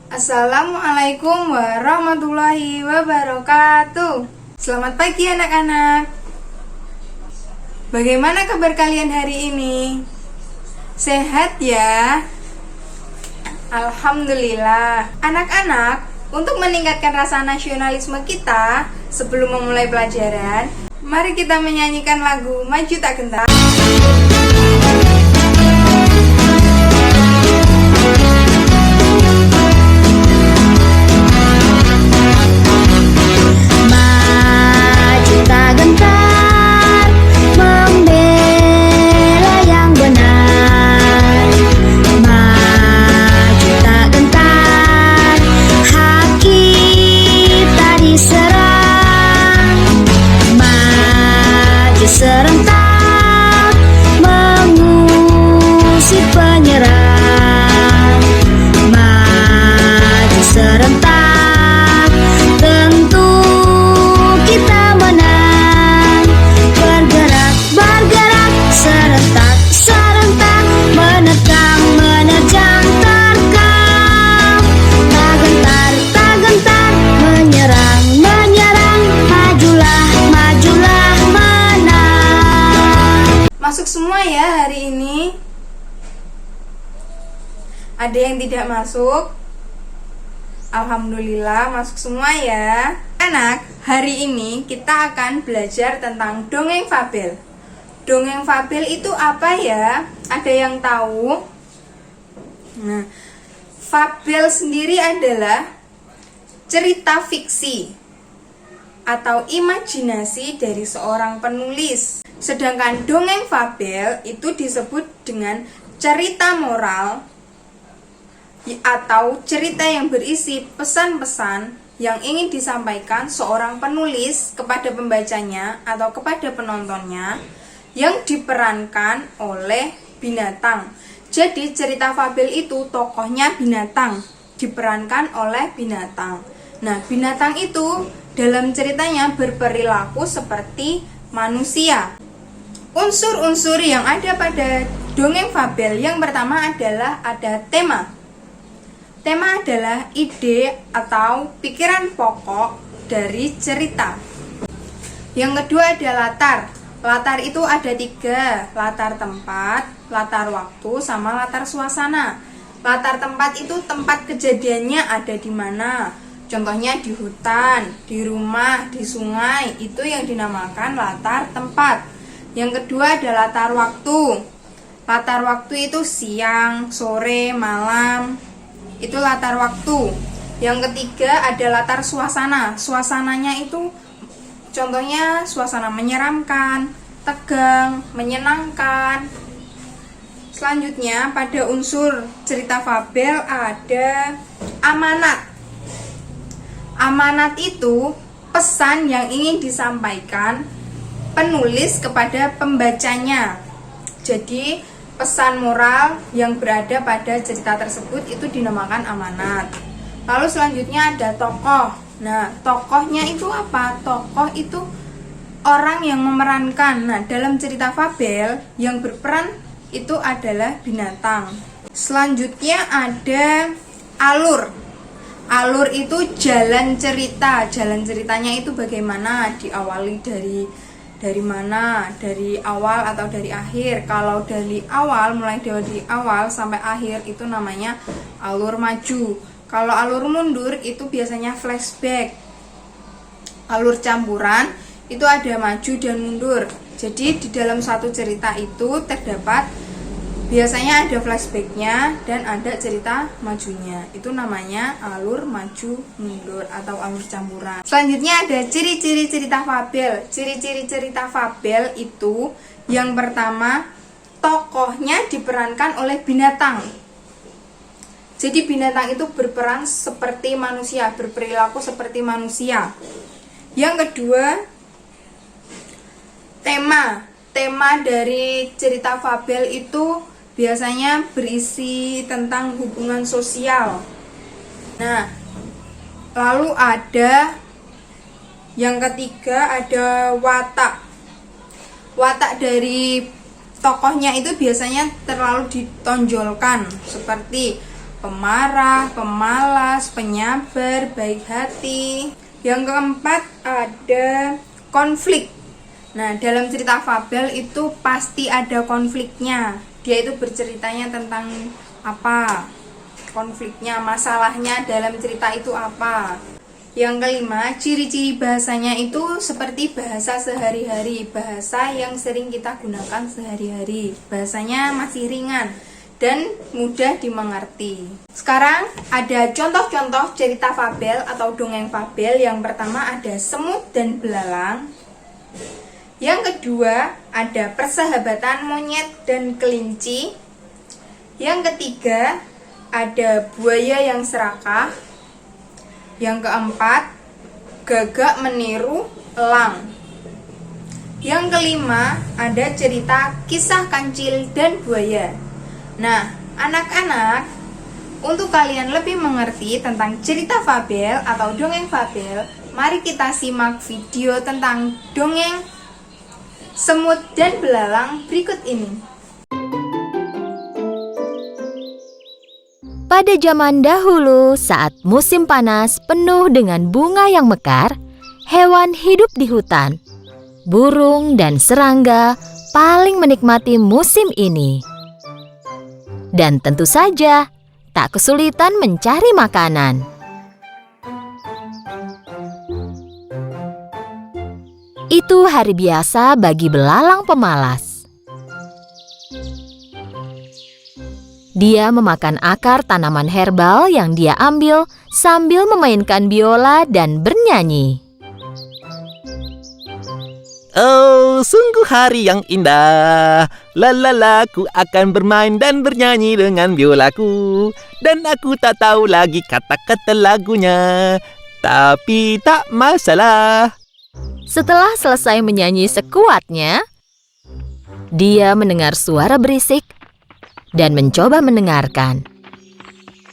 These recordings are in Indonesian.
Assalamualaikum warahmatullahi wabarakatuh. Selamat pagi anak-anak. Bagaimana kabar kalian hari ini? Sehat ya? Alhamdulillah. Anak-anak, untuk meningkatkan rasa nasionalisme kita sebelum memulai pelajaran, mari kita menyanyikan lagu Maju Tak Gentar. Serentak mengusir penyerang, maju serentak tentu kita menang. Bergerak, bergerak serentak, serentak menerkam, menerjang, terkam. Tak gentar, tak gentar menyerang, menyerang. Majulah, majulah. Masuk semua ya hari ini. Ada yang tidak masuk? Alhamdulillah masuk semua ya. Anak, hari ini kita akan belajar tentang dongeng fabel. Dongeng fabel itu apa ya? Ada yang tahu? Nah, fabel sendiri adalah cerita fiksi atau imajinasi dari seorang penulis. Sedangkan dongeng fabel itu disebut dengan cerita moral atau cerita yang berisi pesan-pesan yang ingin disampaikan seorang penulis kepada pembacanya atau kepada penontonnya yang diperankan oleh binatang. Jadi cerita fabel itu tokohnya binatang, diperankan oleh binatang. Nah, binatang itu dalam ceritanya berperilaku seperti manusia. Unsur-unsur yang ada pada dongeng fabel yang pertama adalah ada tema. Tema adalah ide atau pikiran pokok dari cerita. Yang kedua ada latar. Latar itu ada 3, latar tempat, latar waktu, sama latar suasana. Latar tempat itu tempat kejadiannya ada di mana. Contohnya di hutan, di rumah, di sungai, itu yang dinamakan latar tempat. Yang kedua ada latar waktu. Latar waktu itu siang, sore, malam. Itu latar waktu. Yang ketiga ada latar suasana. Suasananya itu contohnya suasana menyeramkan, tegang, menyenangkan. Selanjutnya pada unsur cerita fabel ada amanat. Amanat itu pesan yang ingin disampaikan penulis kepada pembacanya. Jadi pesan moral yang berada pada cerita tersebut itu dinamakan amanat. Lalu selanjutnya ada tokoh. Nah, tokohnya itu apa? Tokoh itu orang yang memerankan. Nah, dalam cerita fabel yang berperan itu adalah binatang. Selanjutnya ada alur. Alur itu jalan cerita. Jalan ceritanya itu bagaimana? Diawali dari mana? Dari awal atau dari akhir? Kalau dari awal, mulai dari awal sampai akhir itu namanya alur maju. Kalau alur mundur itu biasanya flashback. Alur campuran itu ada maju dan mundur. Jadi di dalam satu cerita itu terdapat biasanya ada flashbacknya dan ada cerita majunya. Itu namanya alur maju mundur atau alur campuran. Selanjutnya ada ciri-ciri cerita fabel. Ciri-ciri cerita fabel itu yang pertama, tokohnya diperankan oleh binatang. Jadi binatang itu berperan seperti manusia, berperilaku seperti manusia. Yang kedua, tema. Tema dari cerita fabel itu biasanya berisi tentang hubungan sosial. Nah, lalu ada yang ketiga ada watak. Watak dari tokohnya itu biasanya terlalu ditonjolkan seperti pemarah, pemalas, penyabar, baik hati. Yang keempat ada konflik. Nah, dalam cerita fabel itu pasti ada konfliknya. Dia itu berceritanya tentang apa? Konfliknya, masalahnya dalam cerita itu apa? Yang kelima, ciri-ciri bahasanya itu seperti bahasa sehari-hari, bahasa yang sering kita gunakan sehari-hari. Bahasanya masih ringan dan mudah dimengerti. Sekarang ada contoh-contoh cerita fabel atau dongeng fabel. Yang pertama ada Semut dan Belalang. Yang kedua ada Persahabatan Monyet dan Kelinci. Yang ketiga ada Buaya yang Serakah. Yang keempat, Gagak Meniru Elang. Yang kelima, ada cerita Kisah Kancil dan Buaya. Nah, anak-anak, untuk kalian lebih mengerti tentang cerita fabel atau dongeng fabel, mari kita simak video tentang dongeng Semut dan Belalang berikut ini. Pada zaman dahulu, saat musim panas penuh dengan bunga yang mekar, hewan hidup di hutan. Burung dan serangga paling menikmati musim ini. Dan tentu saja, tak kesulitan mencari makanan. Itu hari biasa bagi belalang pemalas. Dia memakan akar tanaman herbal yang dia ambil sambil memainkan biola dan bernyanyi. Oh, sungguh hari yang indah. Lalala, ku akan bermain dan bernyanyi dengan biolaku. Dan aku tak tahu lagi kata-kata lagunya. Tapi tak masalah. Setelah selesai menyanyi sekuatnya, dia mendengar suara berisik dan mencoba mendengarkan.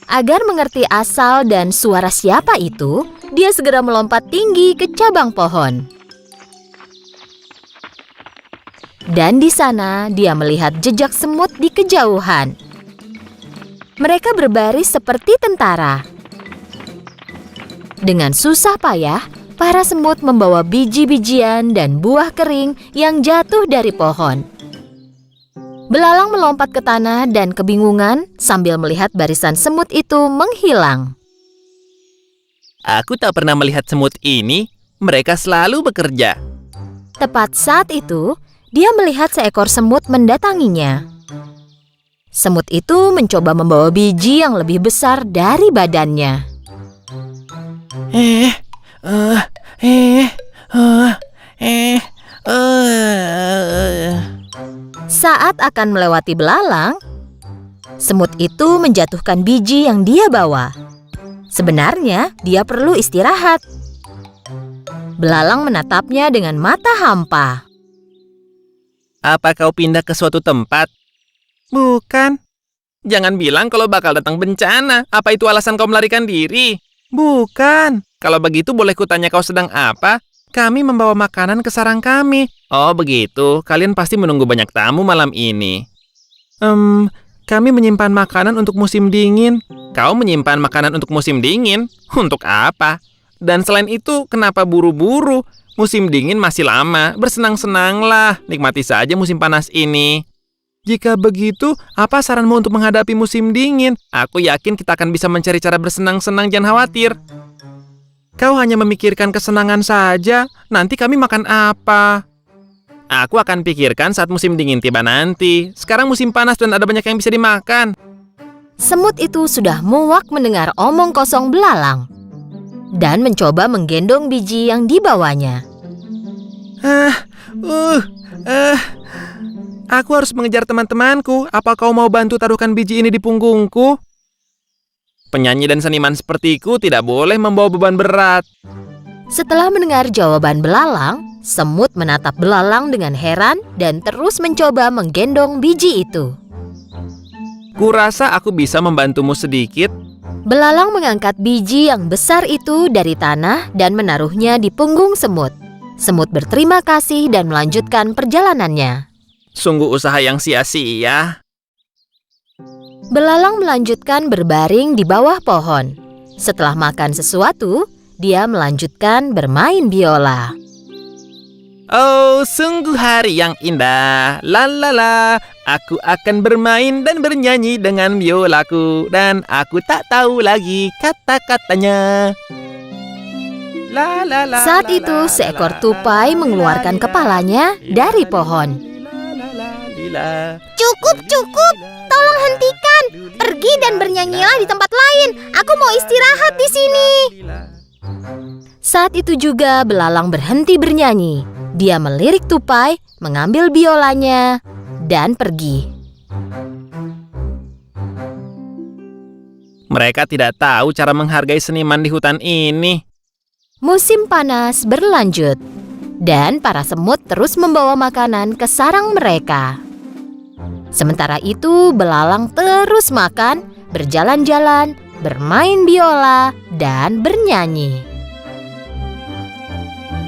Agar mengerti asal dan suara siapa itu, dia segera melompat tinggi ke cabang pohon. Dan di sana dia melihat jejak semut di kejauhan. Mereka berbaris seperti tentara. Dengan susah payah, para semut membawa biji-bijian dan buah kering yang jatuh dari pohon. Belalang melompat ke tanah dan kebingungan sambil melihat barisan semut itu menghilang. Aku tak pernah melihat semut ini. Mereka selalu bekerja. Tepat saat itu, dia melihat seekor semut mendatanginya. Semut itu mencoba membawa biji yang lebih besar dari badannya. Saat akan melewati belalang, semut itu menjatuhkan biji yang dia bawa. Sebenarnya, dia perlu istirahat. Belalang menatapnya dengan mata hampa. Apa kau pindah ke suatu tempat? Bukan. Jangan bilang kalau bakal datang bencana. Apa itu alasan kau melarikan diri? Bukan. Kalau begitu boleh kutanya kau sedang apa? Kami membawa makanan ke sarang kami. Oh begitu, kalian pasti menunggu banyak tamu malam ini. Kami menyimpan makanan untuk musim dingin. Kau menyimpan makanan untuk musim dingin? Untuk apa? Dan selain itu, kenapa buru-buru? Musim dingin masih lama, bersenang-senanglah. Nikmati saja musim panas ini. Jika begitu, apa saranmu untuk menghadapi musim dingin? Aku yakin kita akan bisa mencari cara bersenang-senang, jangan khawatir. Kau hanya memikirkan kesenangan saja. Nanti kami makan apa? Aku akan pikirkan saat musim dingin tiba nanti. Sekarang musim panas dan ada banyak yang bisa dimakan. Semut itu sudah muak mendengar omong kosong belalang dan mencoba menggendong biji yang dibawanya. Aku harus mengejar teman-temanku. Apa kau mau bantu taruhkan biji ini di punggungku? Penyanyi dan seniman sepertiku tidak boleh membawa beban berat. Setelah mendengar jawaban belalang, semut menatap belalang dengan heran dan terus mencoba menggendong biji itu. Kurasa aku bisa membantumu sedikit. Belalang mengangkat biji yang besar itu dari tanah dan menaruhnya di punggung semut. Semut berterima kasih dan melanjutkan perjalanannya. Sungguh usaha yang sia-sia. Belalang melanjutkan berbaring di bawah pohon. Setelah makan sesuatu, dia melanjutkan bermain biola. Oh, sungguh hari yang indah. La la la. Aku akan bermain dan bernyanyi dengan biolaku. Dan aku tak tahu lagi kata-katanya. La la la. Saat itu, seekor tupai mengeluarkan kepalanya dari pohon. Cukup, cukup. Tolong hentikan. Pergi dan bernyanyilah di tempat lain. Aku mau istirahat di sini. Saat itu juga belalang berhenti bernyanyi. Dia melirik tupai, mengambil biolanya, dan pergi. Mereka tidak tahu cara menghargai seniman di hutan ini. Musim panas berlanjut, dan para semut terus membawa makanan ke sarang mereka. Sementara itu, belalang terus makan, berjalan-jalan, bermain biola, dan bernyanyi.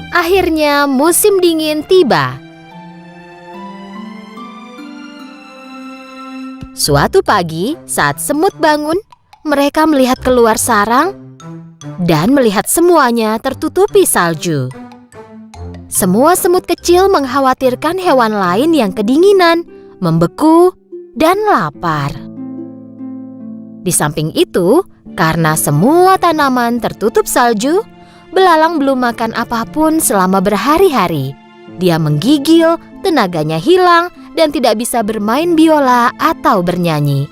Akhirnya musim dingin tiba. Suatu pagi, saat semut bangun, mereka melihat keluar sarang dan melihat semuanya tertutupi salju. Semua semut kecil mengkhawatirkan hewan lain yang kedinginan, membeku, dan lapar. Di samping itu, karena semua tanaman tertutup salju, belalang belum makan apapun selama berhari-hari. Dia menggigil, tenaganya hilang, dan tidak bisa bermain biola atau bernyanyi.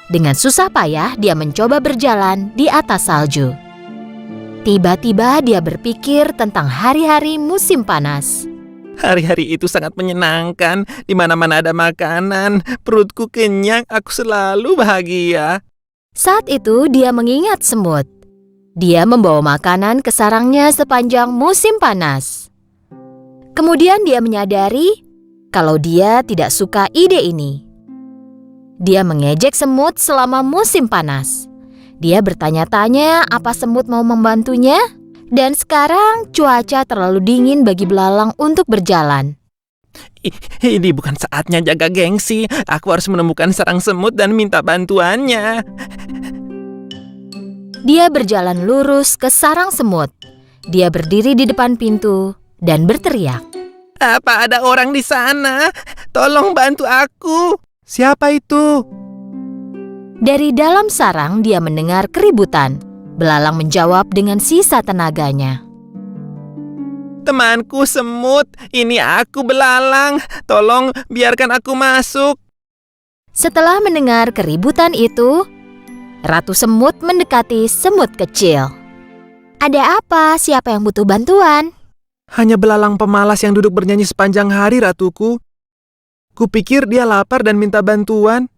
Dengan susah payah, dia mencoba berjalan di atas salju. Tiba-tiba dia berpikir tentang hari-hari musim panas. Hari-hari itu sangat menyenangkan. Di mana-mana ada makanan, perutku kenyang, aku selalu bahagia. Saat itu dia mengingat semut. Dia membawa makanan ke sarangnya sepanjang musim panas. Kemudian dia menyadari kalau dia tidak suka ide ini. Dia mengejek semut selama musim panas. Dia bertanya-tanya apa semut mau membantunya. Dan sekarang cuaca terlalu dingin bagi belalang untuk berjalan. Ini bukan saatnya jaga gengsi. Aku harus menemukan sarang semut dan minta bantuannya. Dia berjalan lurus ke sarang semut. Dia berdiri di depan pintu dan berteriak. Apa ada orang di sana? Tolong bantu aku. Siapa itu? Dari dalam sarang dia mendengar keributan. Belalang menjawab dengan sisa tenaganya. Temanku semut, ini aku belalang. Tolong biarkan aku masuk. Setelah mendengar keributan itu, Ratu Semut mendekati semut kecil. Ada apa? Siapa yang butuh bantuan? Hanya belalang pemalas yang duduk bernyanyi sepanjang hari, ratuku. Kupikir dia lapar dan minta bantuan.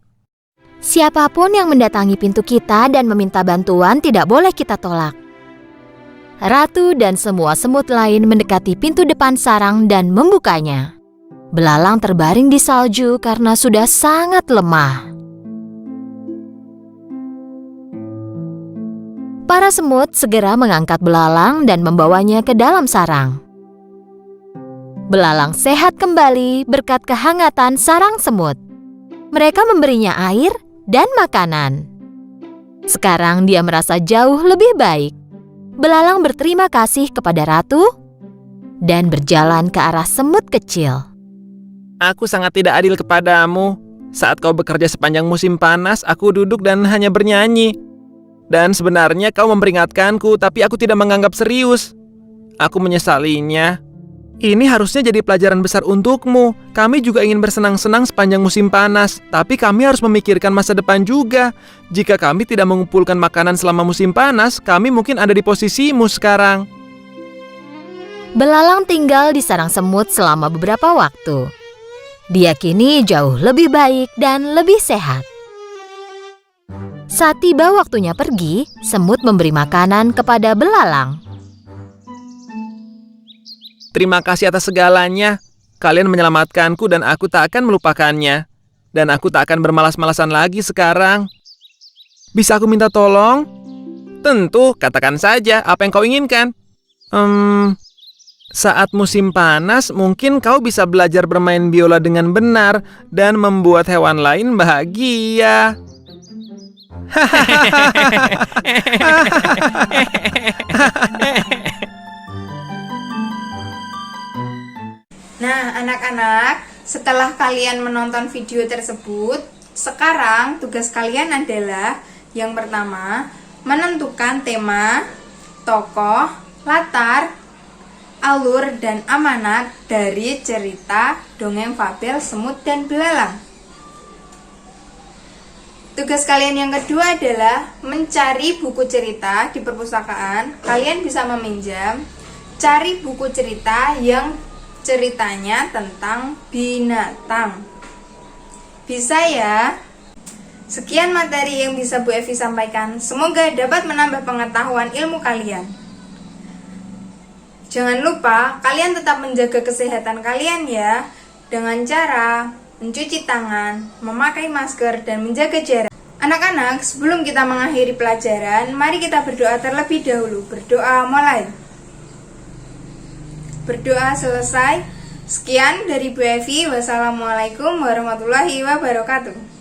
Siapapun yang mendatangi pintu kita dan meminta bantuan tidak boleh kita tolak. Ratu dan semua semut lain mendekati pintu depan sarang dan membukanya. Belalang terbaring di salju karena sudah sangat lemah. Para semut segera mengangkat belalang dan membawanya ke dalam sarang. Belalang sehat kembali berkat kehangatan sarang semut. Mereka memberinya air dan makanan. Sekarang dia merasa jauh lebih baik. Belalang berterima kasih kepada ratu dan berjalan ke arah semut kecil. Aku sangat tidak adil kepadamu. Saat kau bekerja sepanjang musim panas, aku duduk dan hanya bernyanyi. Dan sebenarnya kau memperingatkanku, tapi aku tidak menganggap serius. Aku menyesalinya. Ini harusnya jadi pelajaran besar untukmu. Kami juga ingin bersenang-senang sepanjang musim panas, tapi kami harus memikirkan masa depan juga. Jika kami tidak mengumpulkan makanan selama musim panas, kami mungkin ada di posisimu sekarang. Belalang tinggal di sarang semut selama beberapa waktu. Dia kini jauh lebih baik dan lebih sehat. Saat tiba waktunya pergi, semut memberi makanan kepada belalang. Terima kasih atas segalanya. Kalian menyelamatkanku dan aku tak akan melupakannya. Dan aku tak akan bermalas-malasan lagi sekarang. Bisa aku minta tolong? Tentu, katakan saja apa yang kau inginkan. Saat musim panas, mungkin kau bisa belajar bermain biola dengan benar dan membuat hewan lain bahagia. Nah, anak-anak, setelah kalian menonton video tersebut, sekarang tugas kalian adalah yang pertama, menentukan tema, tokoh, latar, alur, dan amanat dari cerita dongeng fabel Semut dan Belalang. Tugas kalian yang kedua adalah mencari buku cerita di perpustakaan. Kalian bisa meminjam, cari buku cerita yang ceritanya tentang binatang. Bisa ya? Sekian materi yang bisa Bu Evi sampaikan. Semoga dapat menambah pengetahuan ilmu kalian. Jangan lupa kalian tetap menjaga kesehatan kalian ya, dengan cara mencuci tangan, memakai masker, dan menjaga jarak. Anak-anak, sebelum kita mengakhiri pelajaran, mari kita berdoa terlebih dahulu. Berdoa mulai. Berdoa selesai. Sekian dari Bu Evi. Wassalamualaikum warahmatullahi wabarakatuh.